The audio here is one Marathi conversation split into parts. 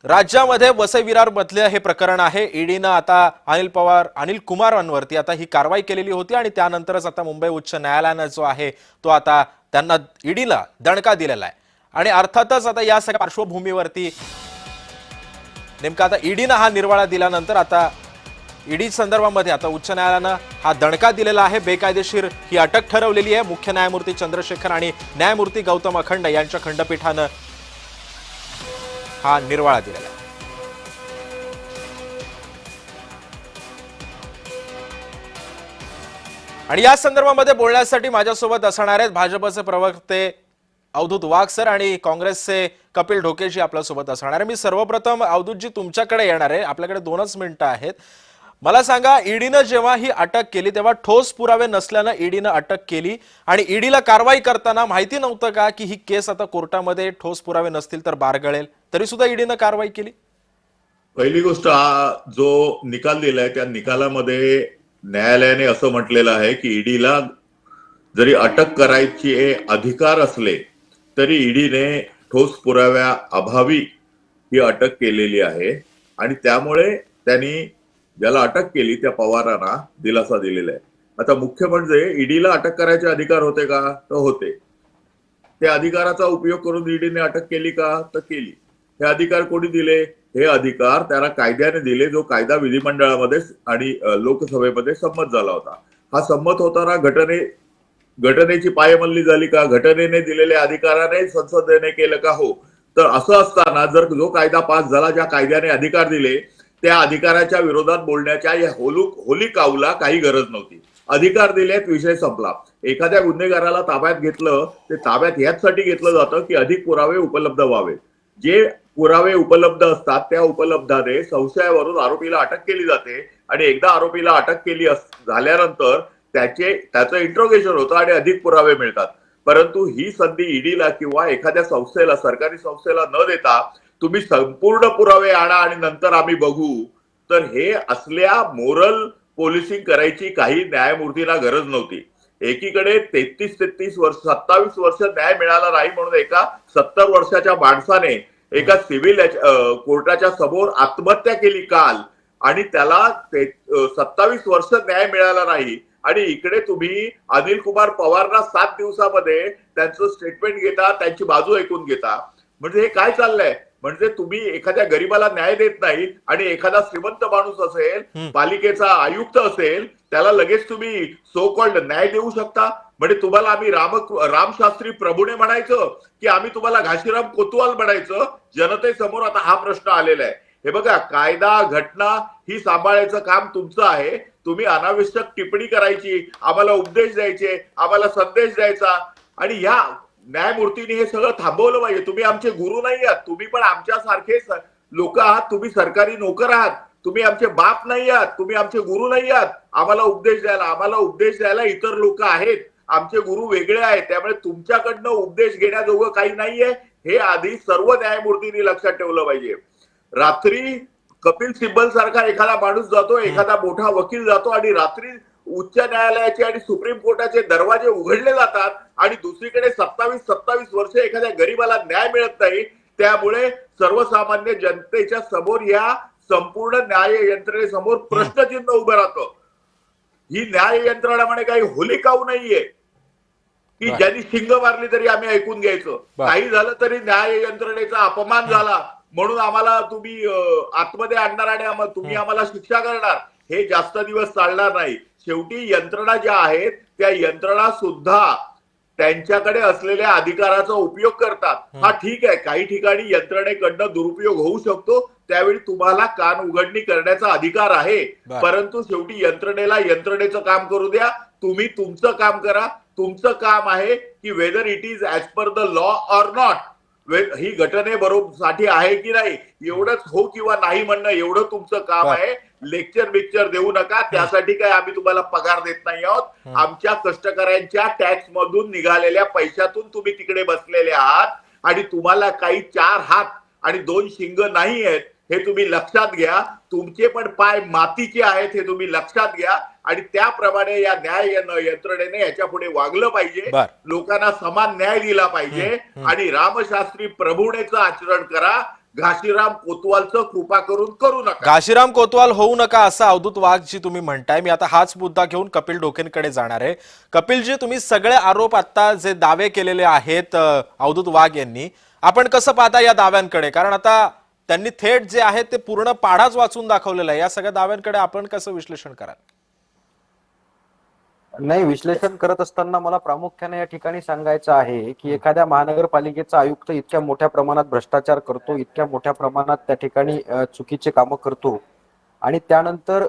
राज्यामध्ये वसई विरार मधले हे प्रकरण आहे। ईडीनं आता अनिल कुमारांवरती आता ही कारवाई केलेली होती आणि त्यानंतरच आता मुंबई उच्च न्यायालयाने जो आहे तो आता त्यांना ईडीला दणका दिलेला आहे। आणि अर्थातच आता या सगळ्या पार्श्वभूमीवरती नेमका आता ईडीनं हा निर्वाळा दिल्यानंतर आता ईडी संदर्भामध्ये आता उच्च न्यायालयानं हा दणका दिलेला आहे। बेकायदेशीर ही अटक ठरवलेली आहे। मुख्य न्यायमूर्ती चंद्रशेखर आणि न्यायमूर्ती गौतम अखंड यांच्या खंडपीठानं हा निर्वाळा दिलेला आहे। आणि या संदर्भामध्ये बोलण्यासाठी माझ्यासोबत असणार आहेत भाजपचे प्रवक्ते अवधूत वाघ सर आणि काँग्रेसचे कपिल ढोकेजी आपल्यासोबत असणार आहे। मी सर्वप्रथम अवधूतजी तुमच्याकडे येणार आहे। आपल्याकडे 2च मिनिटं आहेत। मला सांगा, ईडीनं जेव्हा ही अटक केली तेव्हा ठोस पुरावे नसल्यानं ईडीनं अटक केली आणि ईडीला कारवाई करताना माहिती नव्हतं का की ही केस आता कोर्टामध्ये ठोस पुरावे नसतील तर बारगळेल, तरी सुद्धा ईडीनं कारवाई केली? पहिली गोष्ट, हा जो निकाल दिलाय त्या निकालामध्ये न्यायालयाने असं म्हटलेलं आहे की ईडीला जरी अटक करायची अधिकार असले तरी ईडीने ठोस पुराव्या अभावी ही अटक केलेली आहे आणि त्यामुळे त्यांनी ज्याला अटक केली त्या पवारांना दिलासा दिलेला आहे। आता मुख्य म्हणजे ईडीला अटक करायचे अधिकार होते का? तर होते। त्या अधिकाराचा उपयोग करून ईडीने अटक केली का? तर केली। हे अधिकार कोणी दिले? हे अधिकार त्याला कायद्याने दिले, जो कायदा विधिमंडळामध्ये आणि लोकसभेमध्ये संमत झाला होता। हा संमत होताना घटनेची पायमल्ली झाली का? घटनेने दिलेल्या अधिकाराने संसदेने केलं का? हो। तर असं असताना जर जो कायदा पास झाला, ज्या कायद्याने अधिकार दिले, त्या अधिकाराच्या विरोधात बोलण्याच्या या होली काऊला काही गरज नव्हती। अधिकार दिलेत, विषय संपला। एखाद्या गुन्हेगाराला ताब्यात घेतलं ते ताब्यात याचसाठी घेतलं जातं की अधिक पुरावे उपलब्ध व्हावे। जे पुरावे उपलब्ध असतात त्या उपलब्धाने संशयावरून आरोपीला अटक केली जाते आणि एकदा आरोपीला अटक केली झाल्यानंतर त्याचं इंट्रोगेशन होतं आणि अधिक पुरावे मिळतात। परंतु ही संधी ईडीला किंवा एखाद्या संस्थेला, सरकारी संस्थेला न देता तुम्ही संपूर्ण पुरावे आणा आणि नंतर आम्ही बघू, तर हे असल्या मोरल पोलिसिंग करायची काही न्यायमूर्तीला गरज नव्हती। एकीकडे 33 वर्ष 27 वर्ष न्याय मिळाला नाही म्हणून एका 70 वर्षाच्या माणसाने एका सिव्हिल कोर्टाच्या समोर आत्महत्या केली काल आणि त्याला 27 वर्ष न्याय मिळाला नाही। आणि इकडे तुम्ही अनिल कुमार पवारना 7 दिवसामध्ये त्यांचं स्टेटमेंट घेता, त्यांची बाजू ऐकून घेता। म्हणजे हे काय चाललंय? म्हणजे तुम्ही एखाद्या गरीबाला न्याय देत नाही आणि एखादा श्रीमंत माणूस असेल, पालिकेचा आयुक्त असेल, त्याला लगेच तुम्ही सो कॉल्ड न्याय देऊ शकता? म्हणजे तुम्हाला आम्ही रामशास्त्री प्रभूने म्हणायचं की आम्ही तुम्हाला घाशीराम कोतवाल म्हणायचं? जनतेसमोर आता हा प्रश्न आलेला आहे। हे बघा, कायदा घटना ही सांभाळायचं काम तुमचं आहे। तुम्ही अनावश्यक टिप्पणी करायची, आम्हाला उपदेश द्यायचे, आम्हाला संदेश द्यायचा आणि या न्यायमूर्तींनी हे सगळं थांबवलं पाहिजे। तुम्ही आमचे गुरु नाही आहात, तुम्ही पण आमच्यासारखे लोक आहात, तुम्ही सरकारी नोकर आहात, तुम्ही आमचे बाप नाही आहात, तुम्ही आमचे गुरु नाही आहात। आम्हाला उपदेश द्यायला इतर लोक आहेत, आमचे गुरु वेगळे आहेत। त्यामुळे तुमच्याकडनं उपदेश घेण्याजोगं काही नाहीये, हे आधी सर्व न्यायमूर्तींनी लक्षात ठेवलं पाहिजे। रात्री कपिल सिब्बल सारखा एखादा माणूस जातो, एखादा मोठा वकील जातो आणि रात्री उच्च न्यायालयाचे आणि सुप्रीम कोर्टाचे दरवाजे उघडले जातात आणि दुसरीकडे 27 वर्ष एखाद्या गरीबाला न्याय मिळत नाही। त्यामुळे सर्वसामान्य जनतेच्या समोर या संपूर्ण न्याय यंत्रणेसमोर प्रश्नचिन्ह उभं राहतं। ही न्याय यंत्रणा म्हणे काही होलिकाऊ नाहीये की ज्यांनी शिंग मारली तरी आम्ही ऐकून घ्यायचं, काही झालं तरी न्याय यंत्रणेचा अपमान झाला म्हणून आम्हाला तुम्ही आतमध्ये आणणार आणि तुम्ही आम्हाला शिक्षा करणार, हे जास्त दिवस चालणार नाही। शेवटी यंत्रणा ज्या आहेत त्या यंत्रणा सुद्धा त्यांच्याकडे असलेल्या अधिकाराचा उपयोग करतात। हा ठीक आहे, काही ठिकाणी यंत्रणेकडनं दुरुपयोग होऊ शकतो, त्यावेळी तुम्हाला कान उघडणी करण्याचा अधिकार आहे। परंतु शेवटी यंत्रणेला यंत्रणेचं काम करू द्या, तुम्ही तुमचं काम करा। तुमचं काम आहे की whether it is as per the law or not, ही घटनेबरोबर साठी आहे की नाही, एवढंच हो किंवा नाही म्हणणं, एवढं तुमचं काम आहे। लेक्चर देऊ नका, त्यासाठी काय आम्ही तुम्हाला पगार देत नाही आहोत। आमच्या कष्टकऱ्यांच्या टॅक्स मधून निघालेल्या पैशातून तुम्ही तिकडे बसलेले आहात आणि तुम्हाला काही 4 हात आणि 2 शिंग नाही आहेत, हे तुम्ही लक्षात घ्या। तुमचे पण पाय मातीचे आहेत हे तुम्ही लक्षात घ्या आणि त्याप्रमाणे या न्याय यंत्रणेने याच्या पुढे वागलं पाहिजे। लोकांना समान न्याय दिला पाहिजे आणि रामशास्त्री प्रभुणेचं आचरण करा। घाशीराम कोतवालचं कृपा करून करू नका. घाशीराम कोतवाल होऊ नका असं अवधूत वाघ जी तुम्ही म्हणताय. मी आता हाच मुद्दा घेऊन कपिल डोकेंकडे जाणार आहे. कपिलजी, तुम्ही सगळे आरोप आता जे दावे केलेले आहेत अवधूत वाघ यांनी, आपण कसं पाहता या दाव्यांकडे? कारण आता त्यांनी थेट जे आहे ते पूर्ण पाढाच वाचून दाखवलेला आहे. या सगळ्या दाव्यांकडे आपण कसं विश्लेषण कराल? नाही, विश्लेषण करत असताना मला प्रामुख्याने या ठिकाणी सांगायचं आहे की एखाद्या महानगरपालिकेचा आयुक्त इतक्या मोठ्या प्रमाणात भ्रष्टाचार करतो, इतक्या मोठ्या प्रमाणात त्या ठिकाणी चुकीचे कामं करतो आणि त्यानंतर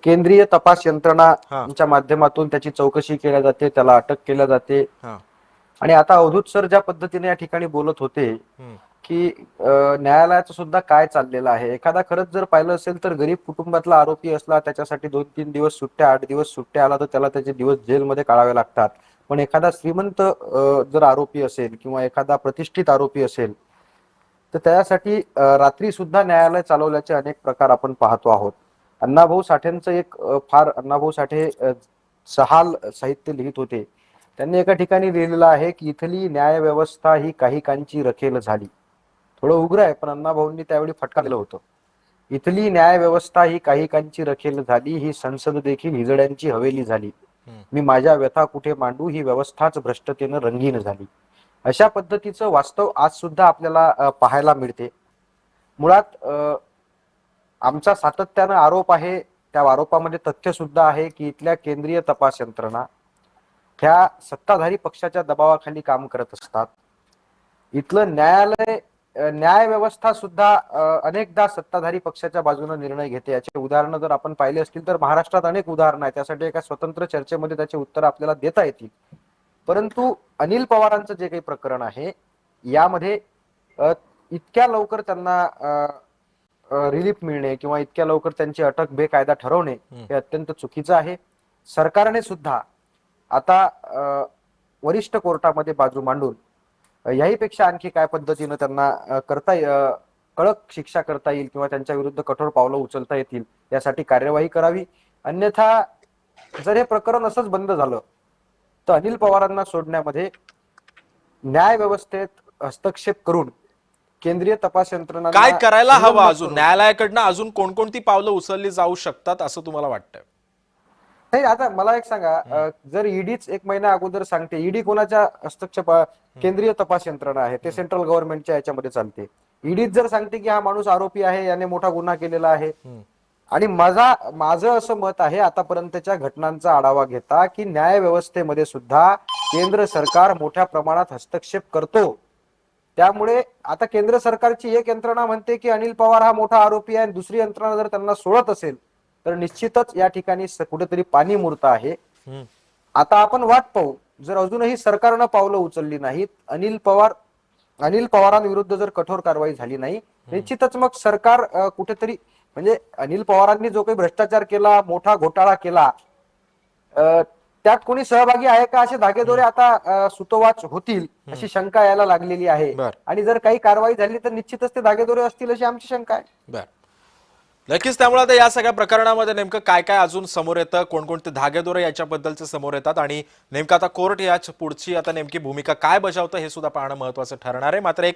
केंद्रीय तपास यंत्रणांच्या माध्यमातून त्याची चौकशी केल्या जाते, त्याला अटक केल्या जाते. आणि आता अवधूत सर ज्या पद्धतीने या ठिकाणी बोलत होते की न्यायालयाचं सुद्धा काय चाललेलं आहे. एखादा खरंच जर पाहिलं असेल तर गरीब कुटुंबातला आरोपी असला, त्याच्यासाठी 2-3 दिवस सुट्ट्या, 8 दिवस सुट्ट्या आला तर त्याला त्याचे दिवस जेलमध्ये काढावे लागतात. पण एखादा श्रीमंत जर आरोपी असेल किंवा एखादा प्रतिष्ठित आरोपी असेल तर त्यासाठी रात्री सुद्धा न्यायालय चालवल्याचे अनेक प्रकार आपण पाहतो आहोत. अण्णाभाऊ साठेंचं एक अण्णाभाऊ साठे सहाल साहित्य लिहित होते. त्यांनी एका ठिकाणी लिहिलेलं आहे की इथली न्याय व्यवस्था ही काही कांची रखेल झाली. थोडं उग्र आहे, पण अण्णाभाऊंनी त्यावेळी फटका दिलं होतं. इथली न्याय व्यवस्था ही काही कांची रखेल झाली, ही संसद देखील हिजड्यांची हवेली झाली. मी माझ्या व्यथा कुठे मांडू, ही व्यवस्थाच भ्रष्टतेनं रंगीन झाली. अशा पद्धतीचं वास्तव आज सुद्धा आपल्याला पाहायला मिळते. मुळात आमचा सातत्यानं आरोप आहे, त्या आरोपामध्ये तथ्य सुद्धा आहे की इथल्या केंद्रीय तपास यंत्रणा ह्या सत्ताधारी पक्षाच्या दबावाखाली काम करत असतात. इथलं न्याय व्यवस्था सुद्धा अनेकदा सत्ताधारी पक्षाच्या बाजूने निर्णय घेते. याचे उदाहरणं जर आपण पाहिले असतील तर महाराष्ट्रात अनेक उदाहरणं आहेत. त्यासाठी एका स्वतंत्र चर्चेमध्ये त्याचे उत्तर आपल्याला देता येतील. परंतु अनिल पवारांचं जे काही प्रकरण आहे यामध्ये इतक्या लवकर त्यांना रिलीफ मिळणे किंवा इतक्या लवकर त्यांची अटक बेकायदा ठरवणे हे अत्यंत चुकीचं आहे. सरकारने सुद्धा आता वरिष्ठ कोर्टामध्ये बाजू मांडून याहीपेक्षा आणखी काय पद्धतीनं त्यांना कडक शिक्षा करता येईल किंवा त्यांच्या विरुद्ध कठोर पावलं उचलता येतील यासाठी कार्यवाही करावी. अन्यथा जर हे प्रकरण असंच बंद झालं तर अनिल पवारांना सोडण्यामध्ये न्याय व्यवस्थेत हस्तक्षेप करून केंद्रीय तपास यंत्रणा काय करायला हवं? अजून न्यायालयाकडनं अजून कोणकोणती पावलं उचलली जाऊ शकतात असं तुम्हाला वाटतंय? नाही, आता मला एक सांगा, जर ईडीच 1 महिना अगोदर सांगते, ईडी कोणाच्या हस्तक्षेप, केंद्रीय तपास यंत्रणा आहे, ते सेंट्रल गव्हर्नमेंटच्या याच्यामध्ये चालते. ईडीच जर सांगते की हा माणूस आरोपी आहे, याने मोठा गुन्हा केलेला आहे, आणि माझं असं मत आहे आतापर्यंतच्या घटनांचा आढावा घेता की न्याय व्यवस्थेमध्ये सुद्धा केंद्र सरकार मोठ्या प्रमाणात हस्तक्षेप करतो. त्यामुळे आता केंद्र सरकारची एक यंत्रणा म्हणते की अनिल पवार हा मोठा आरोपी आहे, दुसरी यंत्रणा जर त्यांना सोडत असेल तर निश्चितच या ठिकाणी कुठेतरी पाणी मुरत आहे. आता आपण वाट पाहू, जर अजूनही सरकारनं पावलं उचलली नाहीत, अनिल पवारांविरुद्ध जर कठोर कारवाई झाली नाही, निश्चितच मग सरकार कुठेतरी, म्हणजे अनिल पवारांनी जो काही भ्रष्टाचार केला, मोठा घोटाळा केला, त्यात कोणी सहभागी आहे का असे धागेदोरे आता सुतोवाच होतील अशी शंका यायला लागलेली आहे. आणि जर काही कारवाई झाली तर निश्चितच ते धागेदोरे असतील अशी आमची शंका आहे. नक्कीच. त्यामुळे आता या सगळ्या प्रकरणामध्ये नेमकं काय काय अजून समोर येतं, कोणकोणते धागेदोरे याच्याबद्दलचे समोर येतात आणि नेमकं आता कोर्ट या पुढची आता नेमकी भूमिका काय बजावतं हे सुद्धा पाहणं महत्वाचं ठरणार आहे. मात्र एक